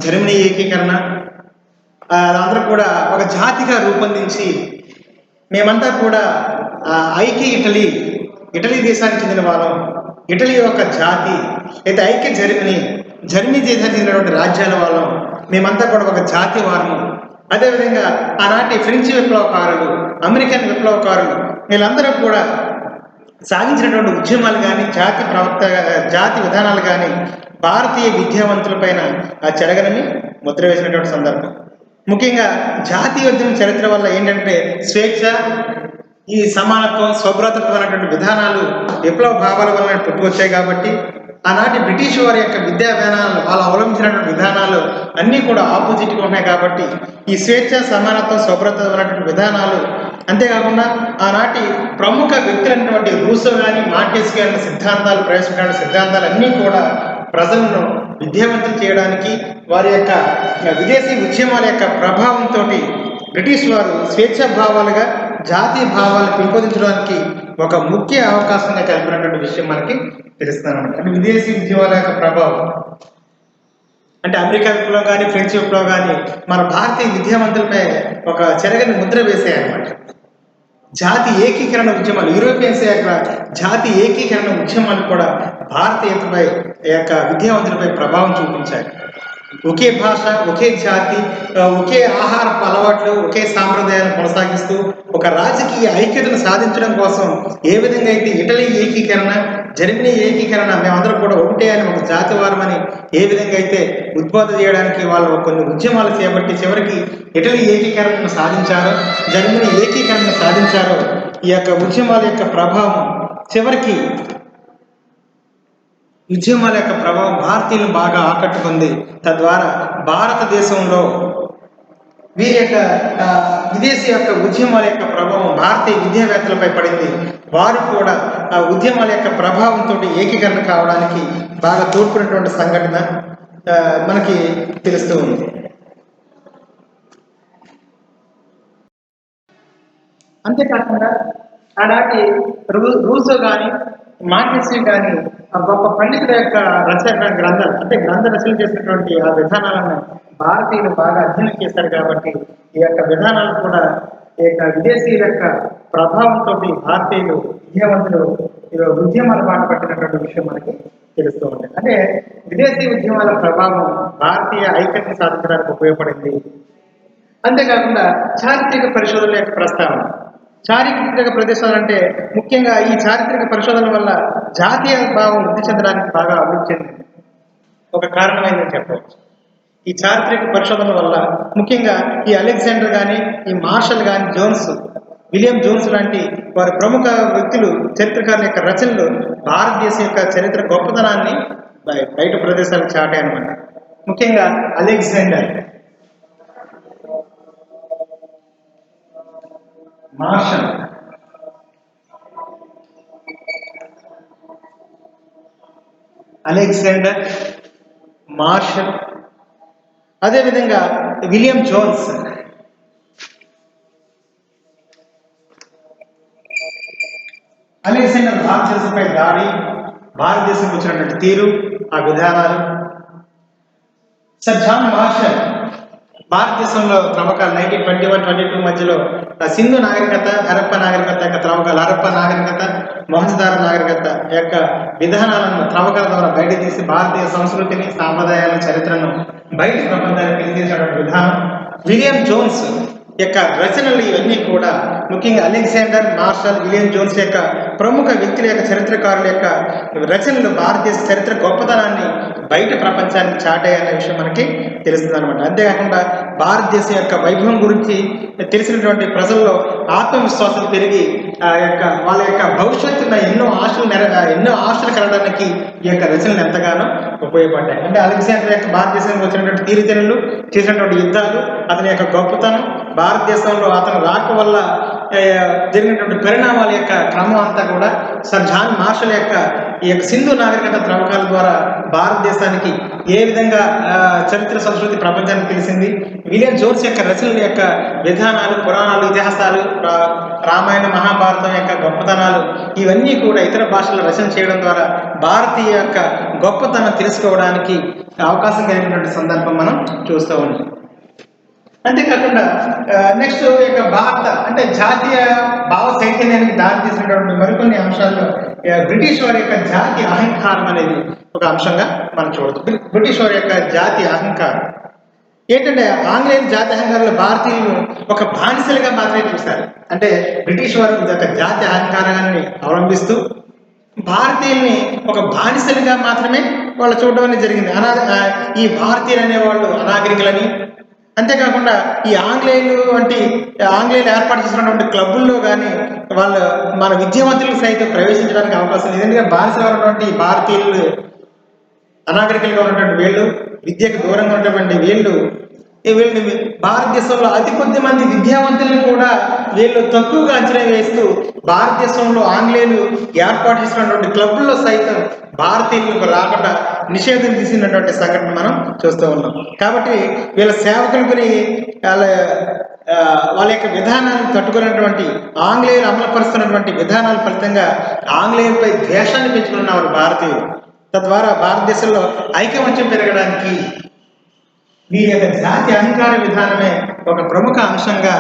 జర్మనీ ఏకీకరణ, అందరూ కూడా ఒక జాతిగా రూపొందించి మేమంతా కూడా ఐక్య ఇటలీ దేశానికి చెందిన వాళ్ళం, ఇటలీ యొక్క జాతి, అయితే ఐక్య జర్మనీ దేశానికి చెందినటువంటి రాజ్యాల వాళ్ళం, మేమంతా కూడా ఒక జాతి వారము. అదేవిధంగా ఆనాటి ఫ్రెంచ్ విప్లవకారులు, అమెరికన్ విప్లవకారులు వీళ్ళందరూ కూడా సాగించినటువంటి ఉద్యమాలు కానీ, జాతి విధానాలు కానీ భారతీయ విద్యావంతులపైన చెరగనని ముద్ర వేసినటువంటి సందర్భం. ముఖ్యంగా జాతీయోద్యమం చరిత్ర వల్ల ఏంటంటే స్వేచ్ఛ, ఈ సమానత్వం, స్వభ్రతత్వం అనేటువంటి విధానాలు విప్లవ భావాల వల్ల పుట్టుకొచ్చాయి కాబట్టి ఆనాటి బ్రిటిష్ వారి యొక్క విద్యా విధానాలు, వాళ్ళు అవలంబించినటువంటి విధానాలు అన్నీ కూడా ఆపోజిట్గా ఉన్నాయి కాబట్టి ఈ స్వేచ్ఛ, సమానత్వం, స్వభ్రతత్వం అనేటువంటి విధానాలు, అంతేకాకుండా ఆనాటి ప్రముఖ వ్యక్తులైనటువంటి రూసో కానీ, మాంటెస్క్యూ అనే సిద్ధాంతాలు ప్రవేశించిన సిద్ధాంతాలు అన్నీ కూడా ప్రజలను విద్యావంతులు చేయడానికి, వారి యొక్క విదేశీ ఉద్యమాల యొక్క ప్రభావంతో బ్రిటిష్ వారు స్వేచ్ఛ భావాలుగా జాతీయ భావాలను పెంపొందించడానికి ఒక ముఖ్య అవకాశంగా కలిపినటువంటి విషయం మనకి తెలుస్తుందన్నమాట. అంటే విదేశీ ఉద్యమాల యొక్క ప్రభావం అంటే అమెరికా విప్లవం కానీ, ఫ్రెంచ్ విప్లవం కానీ మన భారతీయ విద్యావంతులపై ఒక చెరగని ముద్ర వేసాయన్నమాట. జాతి ఏకీకరణ ఉద్యమాలు, యూరోపియన్స్ యొక్క జాతి ఏకీకరణ ఉద్యమాలు కూడా భారతీయతపై యొక్క విద్యావంతులపై ప్రభావం చూపించాయి. ఒకే భాష, ఒకే జాతి, ఒకే ఆహారపు అలవాట్లు, ఒకే సాంప్రదాయాలను కొనసాగిస్తూ ఒక రాజకీయ ఐక్యతను సాధించడం కోసం ఏ విధంగా అయితే ఇటలీ ఏకీకరణ, జర్మనీ ఏకీకరణ మేమందరం కూడా ఒకటే అని ఒక జాతివారమని ఏ విధంగా అయితే ఉద్బోధ చేయడానికి వాళ్ళు కొన్ని ఉద్యమాలు చేపట్టి చివరికి ఇటలీ ఏకీకరణను సాధించారో, జర్మనీ ఏకీకరణను సాధించారో, ఈ యొక్క ఉద్యమాల యొక్క ప్రభావం చివరికి ఉద్యమాల యొక్క ప్రభావం భారతీయులు బాగా ఆకట్టుకుంది. తద్వారా భారతదేశంలో వీరి యొక్క విదేశీ యొక్క ఉద్యమాల యొక్క ప్రభావం భారతీయ విద్యావేత్తలపై పడింది. వారు కూడా ఆ ఉద్యమాల యొక్క ప్రభావంతో ఏకీకరణ కావడానికి బాగా తోడ్పడినటువంటి సంఘటన మనకి తెలుస్తూ ఉంది. అంతేకాకుండా ఆనాటి రూసో కానీ మాంటెస్క్యూ కానీ ఆ గొప్ప పండితుల యొక్క రచన గ్రంథాలు అంటే గ్రంథ రచన చేసినటువంటి ఆ విధానాలను భారతీయులు బాగా అధ్యయనం చేశారు. కాబట్టి ఈ యొక్క విధానాలు కూడా ఈ యొక్క విదేశీయుల యొక్క ప్రభావంతో భారతీయులు విద్యావంతులు ఉద్యమాల బాట పట్టినటువంటి విషయం మనకి తెలుస్తూ ఉంది. అంటే విదేశీ ఉద్యమాల ప్రభావం భారతీయ ఐక్యతను సాధించడానికి ఉపయోగపడింది. అంతేకాకుండా చారిత్రక పరిశోధనల యొక్క ప్రస్తావన. చారిత్రక ప్రదేశాలు అంటే ముఖ్యంగా ఈ చారిత్రక పరిశోధన వల్ల జాతీయ భావం వృద్ధి చెందడానికి బాగా అభివృద్ధి చెందింది. ఒక కారణమైందని చెప్పవచ్చు. ఈ చారిత్రక పరిశోధన వల్ల ముఖ్యంగా ఈ అలెగ్జాండర్ కానీ ఈ మార్షల్ కానీ విలియం జోన్స్ లాంటి వారి ప్రముఖ వ్యక్తులు చరిత్రకారుల యొక్క రచనలు భారతదేశం యొక్క చరిత్ర గొప్పతనాన్ని బయట ప్రదేశాలకు చాటాయన్నమాట. ముఖ్యంగా అలెగ్జాండర్, మార్షల్, అదేవిధంగా విలియం జోన్స్, అలెగ్జాండర్ భారతదేశంపై దాడి, భారతదేశంకి వచ్చినటువంటి తీరు, ఆ విధానాలు. సర్ జాన్ మార్షల్ భారతదేశంలో త్రవ్వకాలు 1921-22 మధ్యలో సింధు నాగరికత, హరప్ప నాగరికత యొక్క త్రవ్వకాలు, హరప్ప నాగరికత, మొహంజదారో నాగరికత యొక్క విధానాలను త్రవ్వకాల ద్వారా బయట తీసి భారతీయ సంస్కృతిని, సాంప్రదాయాల చరిత్రను బయట ప్రపంచానికి తెలియజేసినటువంటి విధానం. విలియం జోన్స్ యొక్క రచనలు ఇవన్నీ కూడా ముఖ్యంగా అలెగ్జాండర్, మార్షల్, విలియం జోన్స్ యొక్క ప్రముఖ వ్యక్తుల యొక్క చరిత్రకారుల యొక్క రచనలు భారతదేశ చరిత్ర గొప్పతనాన్ని బయట ప్రపంచానికి చాటాయన్న విషయం మనకి తెలుస్తుంది అనమాట. అంతేకాకుండా భారతదేశం యొక్క వైభవం గురించి తెలిసినటువంటి ప్రజల్లో ఆత్మవిశ్వాసం పెరిగి వాళ్ళ యొక్క భవిష్యత్తున్న ఎన్నో ఆశలు కలగడానికి ఈ యొక్క రచనలు ఎంతగానో ఉపయోగపడ్డాయి. అంటే అలెగ్జాండర్ యొక్క భారతదేశానికి వచ్చినటువంటి తీరుతెన్నులు, చేసినటువంటి యుద్ధాలు, అతని యొక్క గొప్పతనం, భారతదేశంలో అతను రాక వల్ల జరిగినటువంటి పరిణామాల యొక్క క్రమం అంతా కూడా సర్ జాన్ మార్షల్ యొక్క ఈ యొక్క సింధు నాగరికత త్రవ్వకాల ద్వారా భారతదేశానికి ఏ విధంగా చరిత్ర సంస్కృతి ప్రపంచానికి తెలిసింది, విలియం జోన్స్ యొక్క రచనల యొక్క విధానాలు, పురాణాలు, ఇతిహాసాలు, రామాయణ మహాభారతం యొక్క గొప్పతనాలు ఇవన్నీ కూడా ఇతర భాషల్లో రచన చేయడం ద్వారా భారతీయ యొక్క గొప్పతనం తెలుసుకోవడానికి అవకాశం కలిగినటువంటి సందర్భం మనం చూస్తూ ఉన్నాం. అంతేకాకుండా నెక్స్ట్ యొక్క భారత అంటే జాతీయ భావ చైతన్యానికి దారితీసినటువంటి మరికొన్ని అంశాల్లో బ్రిటిష్ వారి యొక్క జాతి అహంకారం అనేది ఒక అంశంగా మనం చూడవచ్చు. బ్రిటిష్ వారి యొక్క జాతి అహంకారం ఏంటంటే ఆంగ్లేయుల జాతి అహంకారంలో భారతీయులను ఒక బానిసలుగా మాత్రమే చూస్తారు. అంటే బ్రిటిష్ వారు యొక్క జాతి అహంకారాన్ని అవలంబిస్తూ భారతీయుల్ని ఒక బానిసలుగా మాత్రమే వాళ్ళు చూడడం అనేది జరిగింది. ఈ భారతీయులు అనేవాళ్ళు అనాగరికులని, అంతేకాకుండా ఈ ఆంగ్లేయులు ఏర్పాటు చేసినటువంటి క్లబ్బుల్లో కానీ వాళ్ళు మన విద్యావంతులకు సైతం ప్రవేశించడానికి అవకాశం లేదు. ఎందుకంటే బానిసగా ఉన్నటువంటి భారతీయులు అనాగరికులుగా ఉన్నటువంటి వీళ్ళు, విద్యకు దూరంగా ఉన్నటువంటి వీళ్ళని భారతదేశంలో అతి కొద్ది మంది విద్యావంతులను కూడా వీళ్ళు తక్కువగా అంచనా వేస్తూ భారతదేశంలో ఆంగ్లేయులు ఏర్పాటు చేసినటువంటి క్లబ్బుల్లో సైతం భారతీయులకు రాకుండా నిషేధం తీసినటువంటి సంఘటన మనం చూస్తూ ఉన్నాం. కాబట్టి వీళ్ళ సేవకులని వాళ్ళ యొక్క విధానాన్ని తట్టుకున్నటువంటి ఆంగ్లేయులు అమలుపరుస్తున్నటువంటి విధానాల ఫలితంగా ఆంగ్లేయులపై ద్వేషాన్ని పెంచుకున్నారు భారతీయులు. తద్వారా భారతదేశంలో ఐకమత్యం పెరగడానికి వీరి యొక్క జాతి అహంకార విధానమే ఒక ప్రముఖ అంశంగా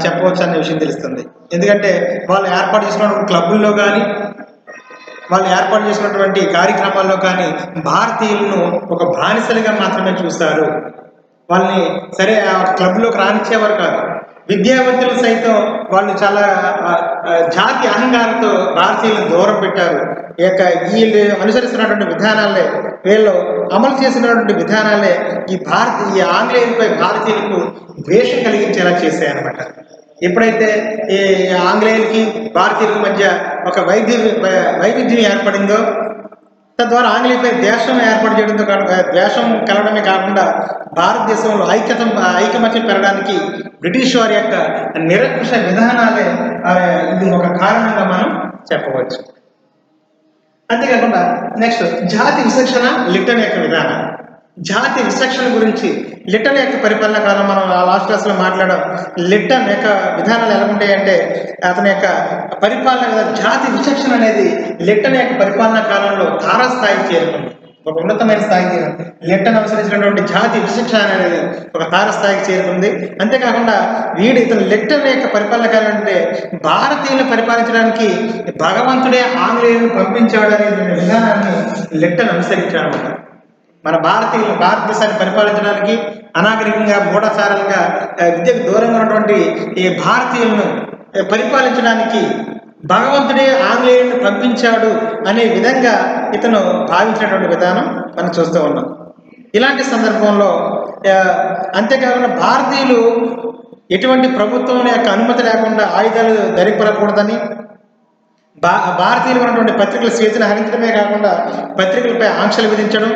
చెప్పవచ్చు అనే విషయం తెలుస్తుంది. ఎందుకంటే వాళ్ళు ఏర్పాటు చేసినటువంటి క్లబ్బుల్లో కానీ వాళ్ళు ఏర్పాటు చేసినటువంటి కార్యక్రమాల్లో కానీ భారతీయులను ఒక బానిసలుగా మాత్రమే చూస్తారు. వాళ్ళని సరే ఆ క్లబ్లోకి రానిచ్చేవారు కాదు. విద్యావంతులు సైతం వాళ్ళు చాలా జాతి అహంకారంతో భారతీయులను దూరం పెట్టారు. వీళ్ళు అనుసరిస్తున్నటువంటి విధానాలే, వీళ్ళు అమలు చేసినటువంటి విధానాలే ఈ ఆంగ్లేయులపై భారతీయులకు ద్వేషం కలిగించేలా చేశాయన్నమాట. ఎప్పుడైతే ఈ ఆంగ్లేయులకి భారతీయుల మధ్య ఒక వైవిధ్యం ఏర్పడిందో తద్వారా ఆంగ్లేయులపై ద్వేషం ఏర్పాటు చేయడంతో ద్వేషం కలగడమే కాకుండా భారతదేశంలో ఐకమత్యం పెరగడానికి బ్రిటిష్ వారి యొక్క నిరంకుశ విధానాలే ఇది ఒక కారణంగా మనం చెప్పవచ్చు. అంతేకాకుండా నెక్స్ట్ జాతి విచక్షణ లిట్టన్ యొక్క విధానం. జాతి విచక్షణ గురించి లిట్టన్ యొక్క పరిపాలన కాలం మనం లాస్ట్ క్లాస్లో మాట్లాడాం. లిట్టన్ యొక్క విధానాలు ఎలా ఉంటాయంటే అతని యొక్క పరిపాలన జాతి విచక్షణ అనేది లిట్టన్ యొక్క పరిపాలనా కాలంలో తారాస్థాయికి చేరుకుంది, ఒక ఉన్నతమైన స్థాయికి. లిట్టన్ అనుసరించినటువంటి జాతి విచక్షణ అనేది ఒక తారస్థాయికి చేరుకుంది. అంతేకాకుండా ఇతను లిట్టన్ యొక్క పరిపాలన కాలం అంటే భారతీయులను పరిపాలించడానికి భగవంతుడే ఆంగ్లేయులను పంపించాడు అనే విధానాన్ని లిట్టన్ అనుసరించాడు. మన భారతదేశాన్ని పరిపాలించడానికి అనాగరికంగా మూఢాచారాలుగా విద్యకు దూరంగా ఉన్నటువంటి ఈ భారతీయులను పరిపాలించడానికి భగవంతుడే ఆంగ్లేయులను పంపించాడు అనే విధంగా ఇతను భావించినటువంటి విధానం మనం చూస్తూ ఉన్నాం. ఇలాంటి సందర్భంలో అంతేకాకుండా భారతీయులు ఎటువంటి ప్రభుత్వం యొక్క అనుమతి లేకుండా ఆయుధాలు ధరింపకూడదని, భారతీయులు ఉన్నటువంటి పత్రికల స్వేచ్ఛను హరించడమే కాకుండా పత్రికలపై ఆంక్షలు విధించడం,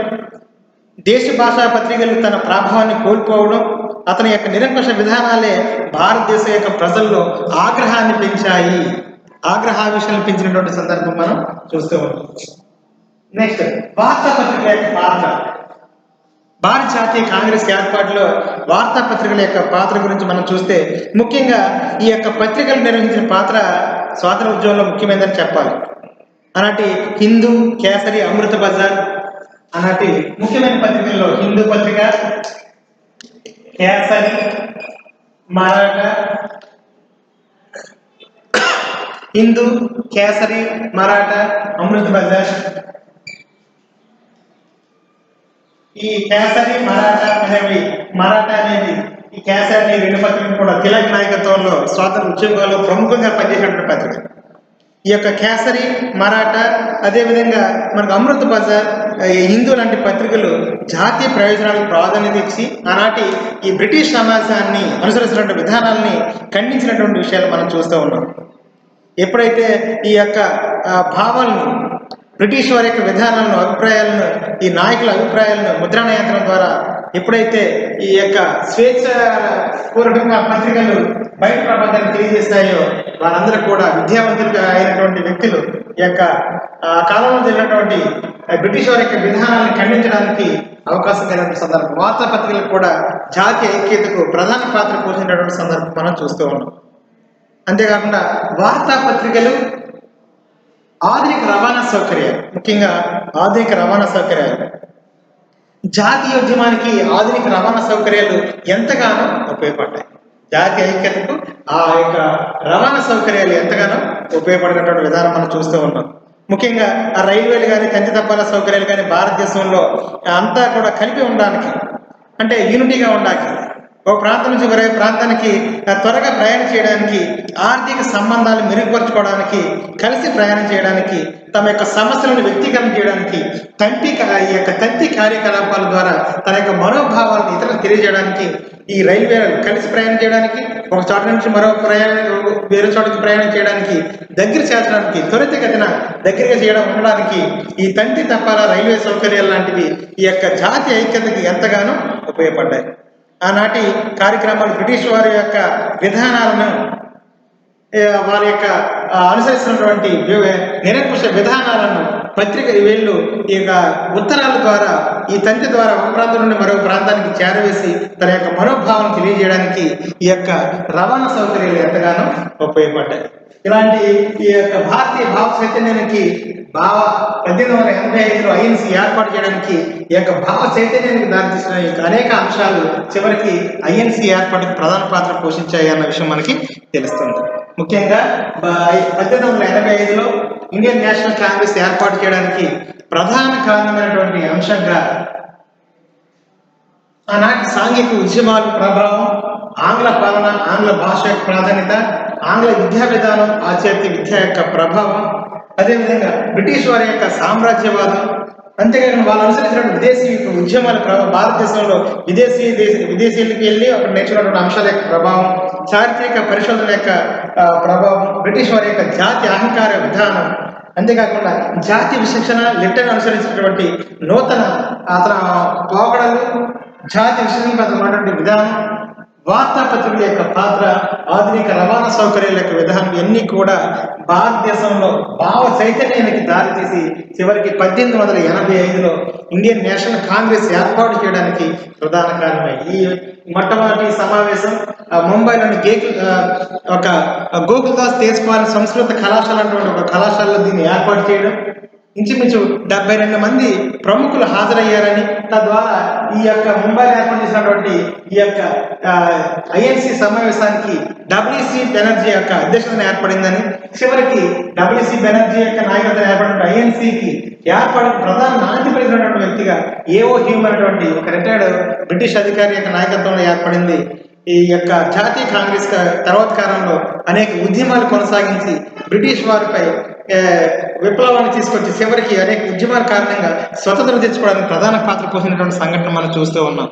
దేశ భాషా పత్రికలు తన ప్రభావాన్ని కోల్పోవడం, అతని యొక్క నిరంకుశ విధానాలే భారతదేశం యొక్క ప్రజల్లో ఆగ్రహాన్ని పెంచాయి. ఆగ్రహావిషయాలను పెంచినటువంటి సందర్భం మనం చూస్తూ ఉన్నాం. నెక్స్ట్ వార్తాపత్రికల యొక్క పాత్ర. భారత జాతీయ కాంగ్రెస్ ఏర్పాటులో వార్తాపత్రికల యొక్క పాత్ర గురించి మనం చూస్తే ముఖ్యంగా ఈ యొక్క పత్రికలు నిర్వహించిన పాత్ర స్వాతంత్ర ఉద్యమంలో ముఖ్యమైనదని చెప్పాలి. అలాంటి హిందూ, కేసరి, అమృత బజార్ అలాంటి ముఖ్యమైన పత్రికల్లో హిందూ పత్రిక, కేసరి, మరాఠా, హిందూ, కేసరి, మరాఠా, అమృత బజార్. ఈ కేసరి, మరాఠా అనేది ఈ కేసరి రెండు పత్రికలు కూడా తిలక్ నాయకత్వంలో స్వాతంత్ర ఉద్యమంలో ప్రముఖంగా పనిచేసినటువంటి పత్రిక. ఈ యొక్క కేసరి, మరాఠా, అదేవిధంగా మనకు అమృత బజార్, హిందూ లాంటి పత్రికలు జాతీయ ప్రయోజనాలకు ప్రాధాన్యత ఇచ్చి ఆనాటి ఈ బ్రిటిష్ సమాజాన్ని అనుసరిస్తున్న విధానాలని ఖండించినటువంటి విషయాలు మనం చూస్తూ ఉన్నాం. ఎప్పుడైతే ఈ యొక్క భావాలను, బ్రిటిష్ వారి యొక్క విధానాలను, అభిప్రాయాలను, ఈ నాయకుల అభిప్రాయాలను ముద్రణ యంత్రం ద్వారా ఎప్పుడైతే ఈ యొక్క స్వేచ్ఛ పూర్వకంగా పత్రికలు బయట ప్రపంచాన్ని తెలియజేస్తాయో వారందరూ కూడా విద్యావంతులుగా అయినటువంటి వ్యక్తులు ఈ యొక్క కాలంలో జరిగినటువంటి బ్రిటిష్ వారి యొక్క విధానాలను ఖండించడానికి అవకాశం కలిగిన సందర్భం. వార్తాపత్రికలకు కూడా జాతీయ ఐక్యతకు ప్రధాన పాత్ర పోషించినటువంటి సందర్భం మనం చూస్తూ ఉన్నాం. అంతేకాకుండా వార్తాపత్రికలు ఆధునిక రవాణా సౌకర్యాలు, ముఖ్యంగా ఆధునిక రవాణా సౌకర్యాలు, జాతీయ ఉద్యమానికి ఆధునిక రవాణా సౌకర్యాలు ఎంతగానో ఉపయోగపడ్డాయి. జాతీయ ఐక్యతకు ఆ యొక్క రవాణా సౌకర్యాలు ఎంతగానో ఉపయోగపడినటువంటి విధానం మనం చూస్తూ ఉన్నాం. ముఖ్యంగా ఆ రైల్వేలు కానీ, కంచె తప్పాల సౌకర్యాలు కానీ భారతదేశంలో అంతా కూడా కలిపి ఉండడానికి, అంటే యూనిటీగా ఉండడానికి, ఒక ప్రాంతం నుంచి వేరే ప్రాంతానికి త్వరగా ప్రయాణం చేయడానికి, ఆర్థిక సంబంధాలు మెరుగుపరచుకోవడానికి, కలిసి ప్రయాణం చేయడానికి, తమ యొక్క సమస్యలను వ్యక్తీకరణ చేయడానికి, ఈ యొక్క తంతి కార్యకలాపాల ద్వారా తన యొక్క మనోభావాలను ఇతరులకు తెలియజేయడానికి, ఈ రైల్వేలు కలిసి ప్రయాణం చేయడానికి, ఒక చోట నుంచి వేరే చోటకి ప్రయాణం చేయడానికి, దగ్గర చేర్చడానికి, త్వరితగతిన దగ్గరగా చేయడం ఉండడానికి ఈ తంతి తప్పాల రైల్వే సౌకర్యాలు లాంటివి ఈ యొక్క జాతీయ ఐక్యతకి ఎంతగానో ఉపయోగపడ్డాయి. ఆనాటి కార్యక్రమాలు బ్రిటిష్ వారి యొక్క విధానాలను, వారి యొక్క అనుసరిస్తున్నటువంటి నిరంకుశ విధానాలను వీళ్ళు ఈ యొక్క ఉత్తరాల ద్వారా, ఈ తంతి ద్వారా ఒక ప్రాంతం నుండి మరొక ప్రాంతానికి చేరవేసి తన యొక్క మనోభావాలను తెలియజేయడానికి ఈ యొక్క రవాణా సౌకర్యాలు ఎంతగానో ఉపయోగపడ్డాయి. ఇలాంటి ఈ యొక్క భారతీయ భావ చైతన్యానికి 1885లో ఐఎన్సీ ఏర్పాటు చేయడానికి ఈ యొక్క భావ చైతన్యానికి దారితీసిన ఈ అనేక అంశాలు చివరికి ఐఎన్సీ ఏర్పాటుకు ప్రధాన పాత్ర పోషించాయి అన్న విషయం మనకి తెలుస్తుంది. ముఖ్యంగా 1885లో ఇండియన్ నేషనల్ కాంగ్రెస్ ఏర్పాటు చేయడానికి ప్రధాన కారణమైనటువంటి అంశంగా ఆనాటి సాంఘిక ఉద్యమాల ప్రభావం, ఆంగ్ల పాలన, ఆంగ్ల భాష యొక్క ప్రాధాన్యత, ఆంగ్ల విద్యా విధానం, ఆచార్య విద్య యొక్క ప్రభావం, అదేవిధంగా బ్రిటిష్ వారి యొక్క సామ్రాజ్యవాదం, అంతేకాకుండా వాళ్ళు అనుసరించిన విదేశీ ఉద్యమాల ప్రభావం, భారతదేశంలో విదేశీయులకి వెళ్ళి అక్కడ నేర్చుకున్నటువంటి అంశాల యొక్క ప్రభావం, చారిత్రక పరిశోధన యొక్క ప్రభావం, బ్రిటిష్ వారి యొక్క జాతి అహంకార విధానం, అంతేకాకుండా జాతి విశిక్షణ లిట్టను అనుసరించినటువంటి నూతన అతను పోకడలు, జాతి విశిక్షణ విధానం, వార్తాపత్రికల యొక్క పాత్ర, ఆధునిక రవాణా సౌకర్యాల యొక్క విధానం ఇవన్నీ కూడా భారతదేశంలో భావ చైతన్యానికి దారితీసి చివరికి 1885లో ఇండియన్ నేషనల్ కాంగ్రెస్ ఏర్పాటు చేయడానికి ప్రధాన కారణమై ఈ మొట్టమొదటి సమావేశం ముంబైలోని ఒక గోకుల్దాస్ తేజ్పాల్ సంస్కృత కళాశాల అటువంటి ఒక కళాశాలలో దీన్ని ఏర్పాటు చేయడం, ఇంచుమించు 72 మంది ప్రముఖులు హాజరయ్యారని, తద్వారా ఈ యొక్క ముంబైలో ఏర్పాటు చేసినటువంటి ఈ యొక్క ఐఎన్సి సమావేశానికి డబ్ల్యూసి బెనర్జీ యొక్క అధ్యక్షతన ఏర్పడిందని, చివరికి డబ్ల్యూసి బెనర్జీ యొక్క నాయకత్వం ఏర్పడిన ఐఎన్సికి ఏర్పడిన ప్రధాన నాయకుడు కలిగినటువంటి వ్యక్తిగా ఏఓ హ్యూమ్ అనేటువంటి ఒక రిటైర్డ్ బ్రిటిష్ అధికారి యొక్క నాయకత్వంలో ఏర్పడింది. ఈ యొక్క జాతీయ కాంగ్రెస్ తర్వాత కాలంలో అనేక ఉద్యమాలు కొనసాగించి బ్రిటిష్ వారిపై విప్లవాన్ని తీసుకొచ్చి చివరికి అనేక ఉద్యమాల కారణంగా స్వతంత్రం తెచ్చుకోవడానికి ప్రధాన పాత్ర పోసినటువంటి సంఘటన మనం చూస్తూ ఉన్నాం.